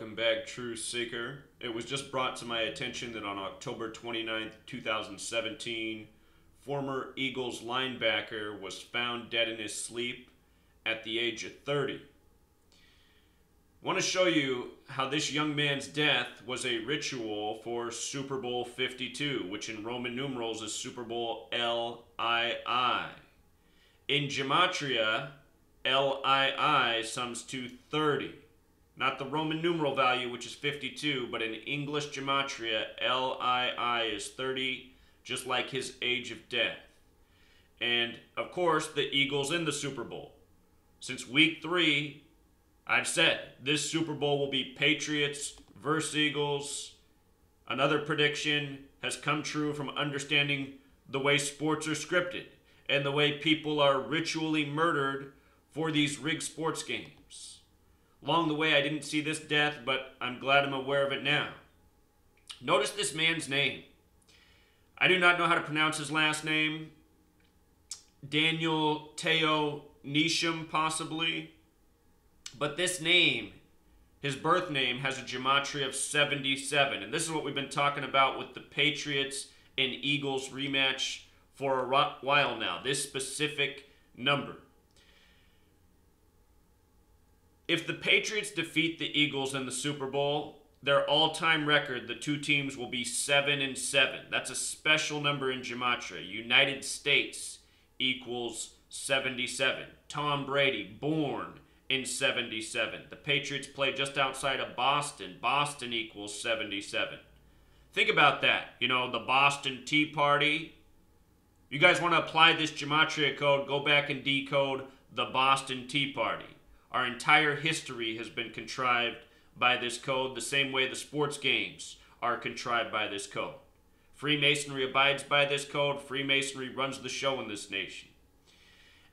welcome back, True Seeker. It was just brought to my attention that on October 29th, 2017, former Eagles linebacker was found dead in his sleep at the age of 30. I want to show you how this young man's death was a ritual for Super Bowl 52, which in Roman numerals is Super Bowl LII. In Gematria, LII sums to 30. Not the Roman numeral value, which is 52, but in English Gematria, LII is 30, just like his age of death. And, of course, the Eagles in the Super Bowl. Since week 3, I've said this Super Bowl will be Patriots versus Eagles. Another prediction has come true from understanding the way sports are scripted and the way people are ritually murdered for these rigged sports games. Along the way, I didn't see this death, but I'm glad I'm aware of it now. Notice this man's name. I do not know how to pronounce his last name. Daniel Teo Nisham, possibly. But this name, his birth name, has a gematria of 77. And this is what we've been talking about with the Patriots and Eagles rematch for a while now. This specific number. If the Patriots defeat the Eagles in the Super Bowl, their all-time record, the two teams will be 7-7. That's a special number in Gematria. United States equals 77. Tom Brady, born in 77. The Patriots play just outside of Boston. Boston equals 77. Think about that. You know, the Boston Tea Party. You guys want to apply this Gematria code, go back and decode the Boston Tea Party. Our entire history has been contrived by this code, the same way the sports games are contrived by this code. Freemasonry abides by this code. Freemasonry runs the show in this nation.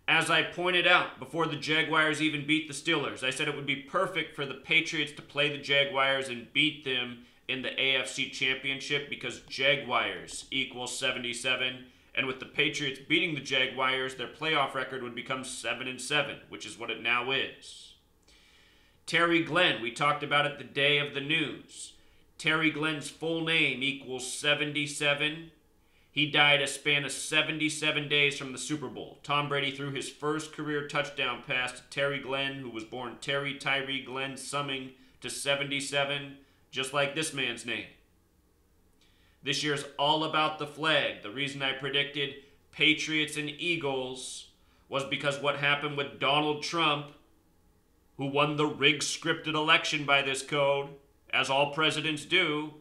As I pointed out, before the Jaguars even beat the Steelers, I said it would be perfect for the Patriots to play the Jaguars and beat them in the AFC Championship because Jaguars equals 77. And with the Patriots beating the Jaguars, their playoff record would become 7-7, which is what it now is. Terry Glenn, we talked about it the day of the news. Terry Glenn's full name equals 77. He died a span of 77 days from the Super Bowl. Tom Brady threw his first career touchdown pass to Terry Glenn, who was born Terry Tyree Glenn, summing to 77, just like this man's name. This year's all about the flag. The reason I predicted Patriots and Eagles was because what happened with Donald Trump, who won the rigged scripted election by this code, as all presidents do.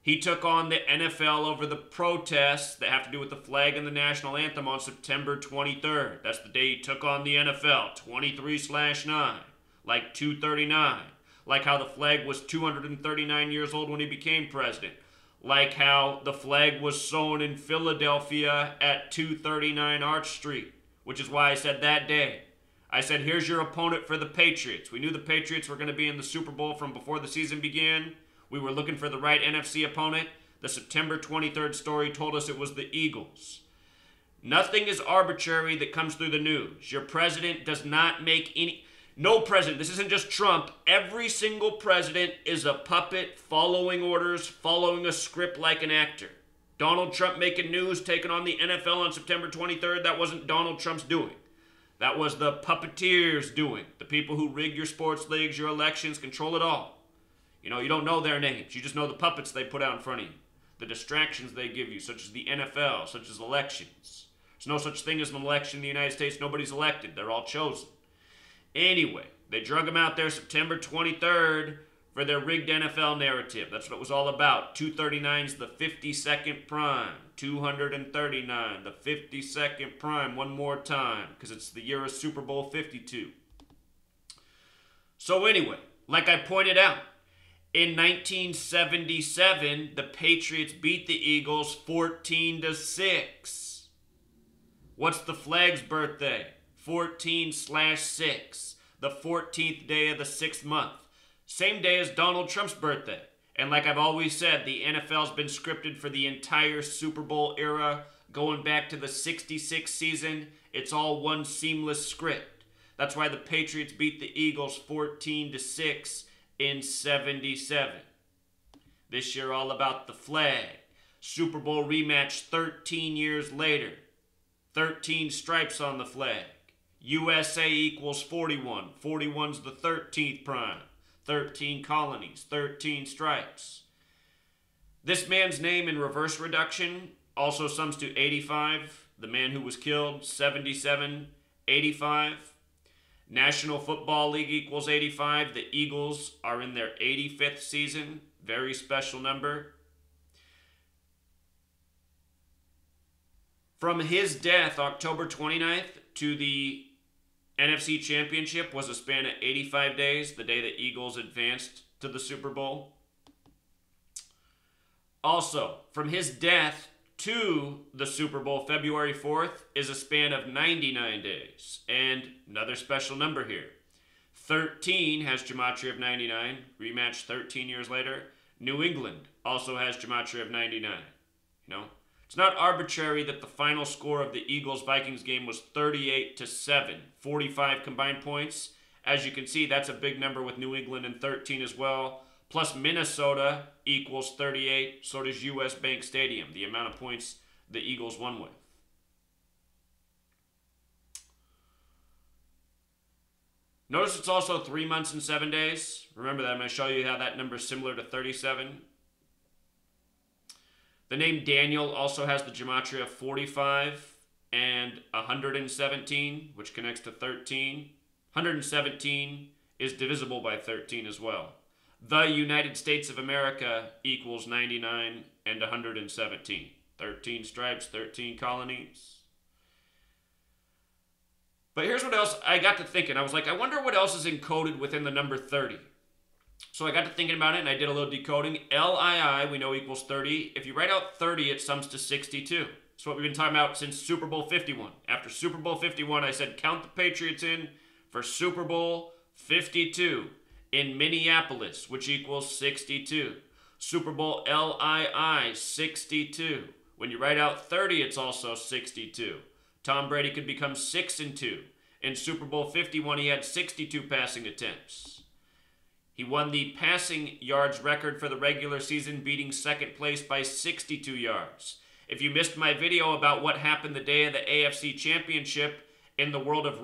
He took on the NFL over the protests that have to do with the flag and the national anthem on September 23rd. That's the day he took on the NFL, 23/9, like 239. Like how the flag was 239 years old when he became president. Like how the flag was sewn in Philadelphia at 239 Arch Street, which is why I said that day. I said, here's your opponent for the Patriots. We knew the Patriots were going to be in the Super Bowl from before the season began. We were looking for the right NFC opponent. The September 23rd story told us it was the Eagles. Nothing is arbitrary that comes through the news. Your president does not make any... No president, this isn't just Trump. Every single president is a puppet following orders, following a script like an actor. Donald Trump making news, taking on the NFL on September 23rd, that wasn't Donald Trump's doing. That was the puppeteers doing. The people who rig your sports leagues, your elections, control it all. You know, you don't know their names. You just know the puppets they put out in front of you. The distractions they give you, such as the NFL, such as elections. There's no such thing as an election in the United States. Nobody's elected. They're all chosen. Anyway, they drug him out there September 23rd for their rigged NFL narrative. That's what it was all about. 239's the 52nd prime. 239, the 52nd prime. One more time, because it's the year of Super Bowl 52. So anyway, like I pointed out, in 1977, the Patriots beat the Eagles 14-6. What's the flag's birthday? 14/6, the 14th day of the 6th month. Same day as Donald Trump's birthday. And like I've always said, the NFL's been scripted for the entire Super Bowl era, going back to the 66 season. It's all one seamless script. That's why the Patriots beat the Eagles 14-6 in 77. This year all about the flag. Super Bowl rematch 13 years later. 13 stripes on the flag. USA equals 41. 41's the 13th prime. 13 colonies, 13 stripes. This man's name in reverse reduction also sums to 85. The man who was killed, 77, 85. National Football League equals 85. The Eagles are in their 85th season. Very special number. From his death, October 29th, to the NFC Championship was a span of 85 days, the day the Eagles advanced to the Super Bowl. Also, from his death to the Super Bowl, February 4th, is a span of 99 days. And another special number here. 13 has gematria of 99, rematch 13 years later. New England also has gematria of 99. It's not arbitrary that the final score of the Eagles-Vikings game was 38-7, 45 combined points. As you can see, that's a big number with New England and 13 as well. Plus Minnesota equals 38, so does US Bank Stadium, the amount of points the Eagles won with. Notice it's also 3 months and 7 days. Remember that I'm going to show you how that number is similar to 37. The name Daniel also has the gematria of 45 and 117, which connects to 13. 117 is divisible by 13 as well. The United States of America equals 99 and 117. 13 stripes, 13 colonies. But here's what else I got to thinking. I was like, I wonder what else is encoded within the number 30. So I got to thinking about it, and I did a little decoding. LII, we know, equals 30. If you write out 30, it sums to 62. That's what we've been talking about since Super Bowl 51. After Super Bowl 51, I said, count the Patriots in for Super Bowl 52 in Minneapolis, which equals 62. Super Bowl LII, 62. When you write out 30, it's also 62. Tom Brady could become 6-2. In Super Bowl 51, he had 62 passing attempts. He won the passing yards record for the regular season, beating second place by 62 yards. If you missed my video about what happened the day of the AFC Championship in the world of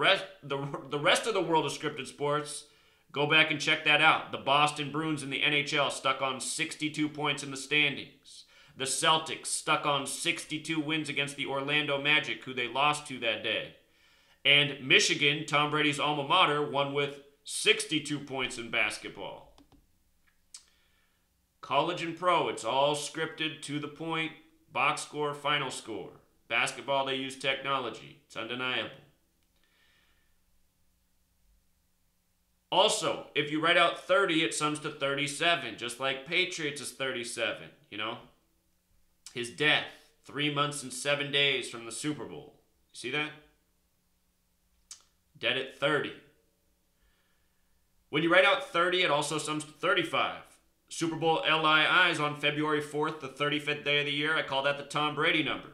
the rest of the world of scripted sports, go back and check that out. The Boston Bruins in the NHL stuck on 62 points in the standings. The Celtics stuck on 62 wins against the Orlando Magic, who they lost to that day. And Michigan, Tom Brady's alma mater, won with 62 points in basketball. College and pro, it's all scripted, to the point, box score, final score. Basketball, they use technology. It's undeniable. Also, if you write out 30, it sums to 37, just like Patriots is 37, His death, 3 months and 7 days from the Super Bowl. You see that? Dead at 30. When you write out 30, it also sums to 35. Super Bowl LII is on February 4th, the 35th day of the year. I call that the Tom Brady number.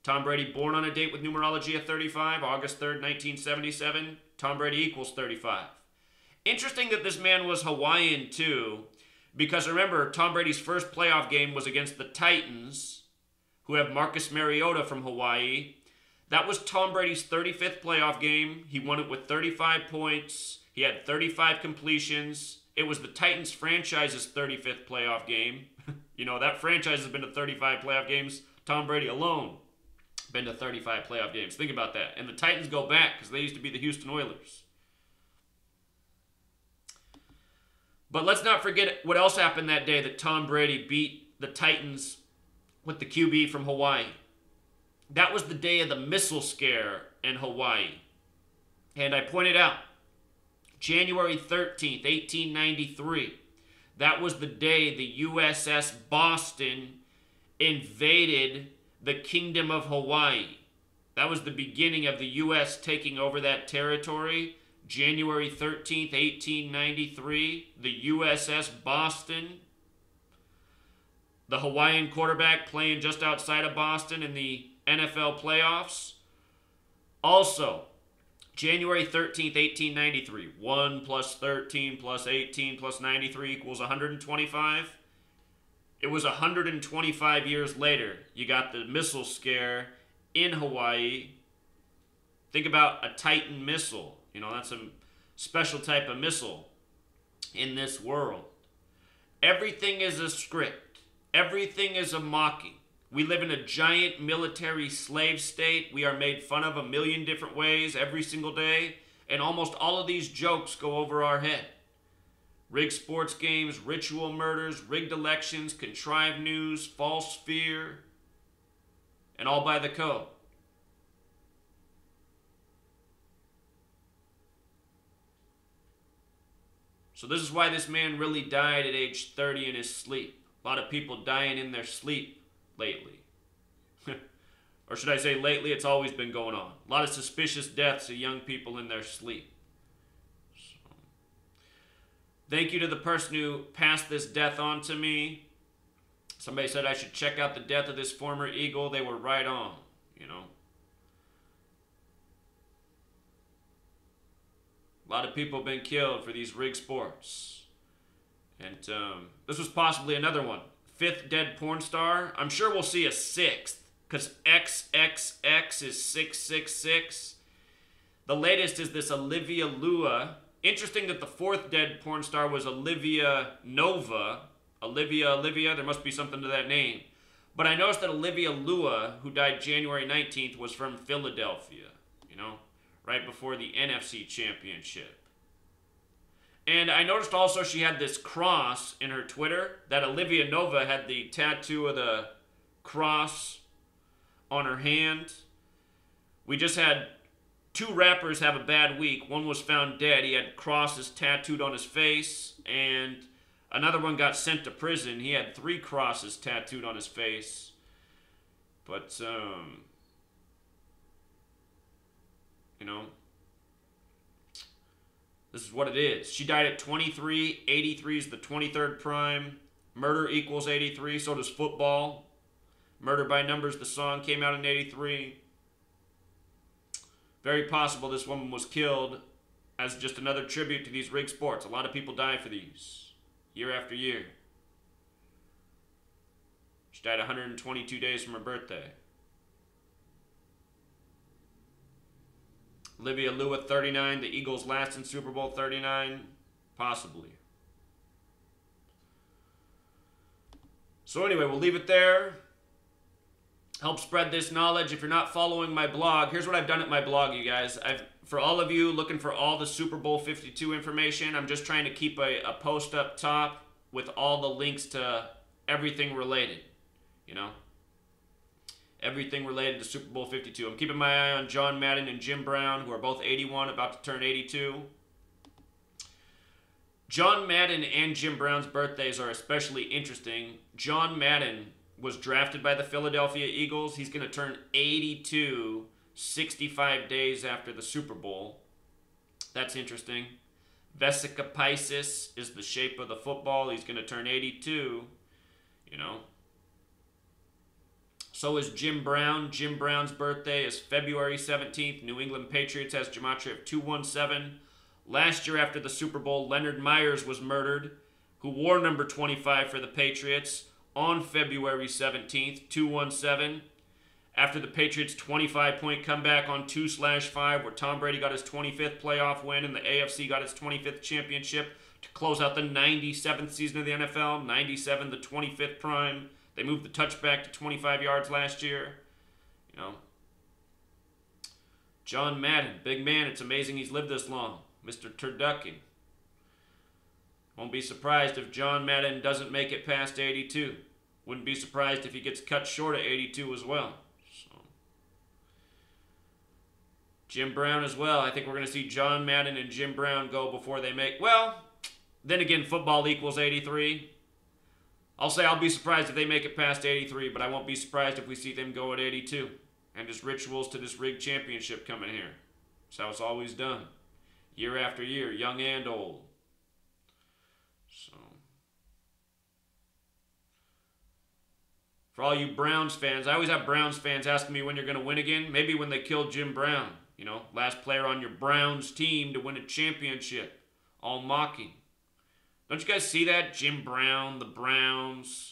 Tom Brady born on a date with numerology at 35, August 3rd, 1977. Tom Brady equals 35. Interesting that this man was Hawaiian too, because remember, Tom Brady's first playoff game was against the Titans, who have Marcus Mariota from Hawaii. That was Tom Brady's 35th playoff game. He won it with 35 points. He had 35 completions. It was the Titans franchise's 35th playoff game. That franchise has been to 35 playoff games. Tom Brady alone been to 35 playoff games. Think about that. And the Titans go back because they used to be the Houston Oilers. But let's not forget what else happened that day that Tom Brady beat the Titans with the QB from Hawaii. That was the day of the missile scare in Hawaii. And I pointed out, January 13th, 1893, that was the day the USS Boston invaded the Kingdom of Hawaii. That was the beginning of the U.S. taking over that territory. January 13th, 1893, the USS Boston. The Hawaiian quarterback playing just outside of Boston in the NFL playoffs. Also, January 13th, 1893. 1 plus 13 plus 18 plus 93 equals 125. It was 125 years later. You got the missile scare in Hawaii. Think about a Titan missile. You know, that's a special type of missile in this world. Everything is a script. Everything is a mocking. We live in a giant military slave state. We are made fun of a million different ways every single day. And almost all of these jokes go over our head. Rigged sports games, ritual murders, rigged elections, contrived news, false fear, and all by the code. So this is why this man really died at age 30 in his sleep. A lot of people dying in their sleep lately. Or should I say lately, it's always been going on. A lot of suspicious deaths of young people in their sleep. So, thank you to the person who passed this death on to me. Somebody said I should check out the death of this former Eagle. They were right on, you know. A lot of people have been killed for these rigged sports. And this was possibly another one. 5th dead porn star. I'm sure we'll see a 6th, because XXX is 666. The latest is this Olivia Lua. Interesting that the 4th dead porn star was Olivia Nova. Olivia, there must be something to that name. But I noticed that Olivia Lua, who died January 19th, was from Philadelphia, you know, right before the NFC Championship. And I noticed also she had this cross in her Twitter, that Olivia Nova had the tattoo of the cross on her hand. We just had 2 rappers have a bad week. One was found dead. He had crosses tattooed on his face. And another one got sent to prison. He had 3 crosses tattooed on his face. But, you know, this is what it is. She died at 23. 83 is the 23rd prime. Murder equals 83. So does football. Murder by Numbers, the song, came out in 83. Very possible this woman was killed as just another tribute to these rigged sports. A lot of people die for these, year after year. She died 122 days from her birthday. Olivia Lua, 39. The Eagles last in Super Bowl 39. Possibly. So anyway, we'll leave it there. Help spread this knowledge. If you're not following my blog, here's what I've done at my blog, you guys. For all of you looking for all the Super Bowl 52 information, I'm just trying to keep a post up top with all the links to everything related, you know? Everything related to Super Bowl 52. I'm keeping my eye on John Madden and Jim Brown, who are both 81, about to turn 82. John Madden and Jim Brown's birthdays are especially interesting. John Madden was drafted by the Philadelphia Eagles. He's going to turn 82 65 days after the Super Bowl. That's interesting. Vesica Piscis is the shape of the football. He's going to turn 82, you know. So is Jim Brown. Jim Brown's birthday is February 17th. New England Patriots has gematria of 217. Last year after the Super Bowl, Leonard Myers was murdered, who wore number 25 for the Patriots on February 17th, 217. After the Patriots' 25-point comeback on 2/5, where Tom Brady got his 25th playoff win and the AFC got its 25th championship to close out the 97th season of the NFL, 97, the 25th prime. They moved the touchback to 25 yards last year. You know, John Madden, big man. It's amazing he's lived this long. Mr. Turducken. Won't be surprised if John Madden doesn't make it past 82. Wouldn't be surprised if he gets cut short of 82 as well. So, Jim Brown as well. I think we're going to see John Madden and Jim Brown go before they make... Well, then again, football equals 83. I'll say I'll be surprised if they make it past 83, but I won't be surprised if we see them go at 82. And just rituals to this rigged championship coming here. That's how it's always done. Year after year, young and old. So, for all you Browns fans, I always have Browns fans asking me when you're going to win again. Maybe when they kill Jim Brown. Last player on your Browns team to win a championship. All mocking. Don't you guys see that? Jim Brown, the Browns.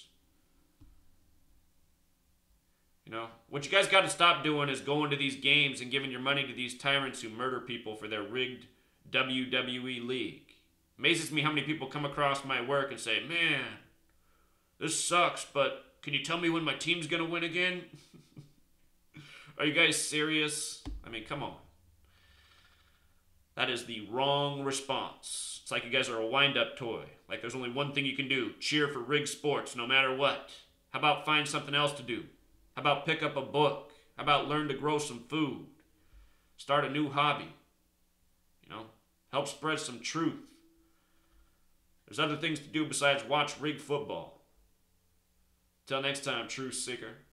What you guys got to stop doing is going to these games and giving your money to these tyrants who murder people for their rigged WWE league. Amazes me how many people come across my work and say, man, this sucks, but can you tell me when my team's going to win again? Are you guys serious? I mean, come on. That is the wrong response. It's like you guys are a wind-up toy. Like there's only one thing you can do. Cheer for rigged sports no matter what. How about find something else to do? How about pick up a book? How about learn to grow some food? Start a new hobby? Help spread some truth. There's other things to do besides watch rigged football. Till next time, Truth Seeker.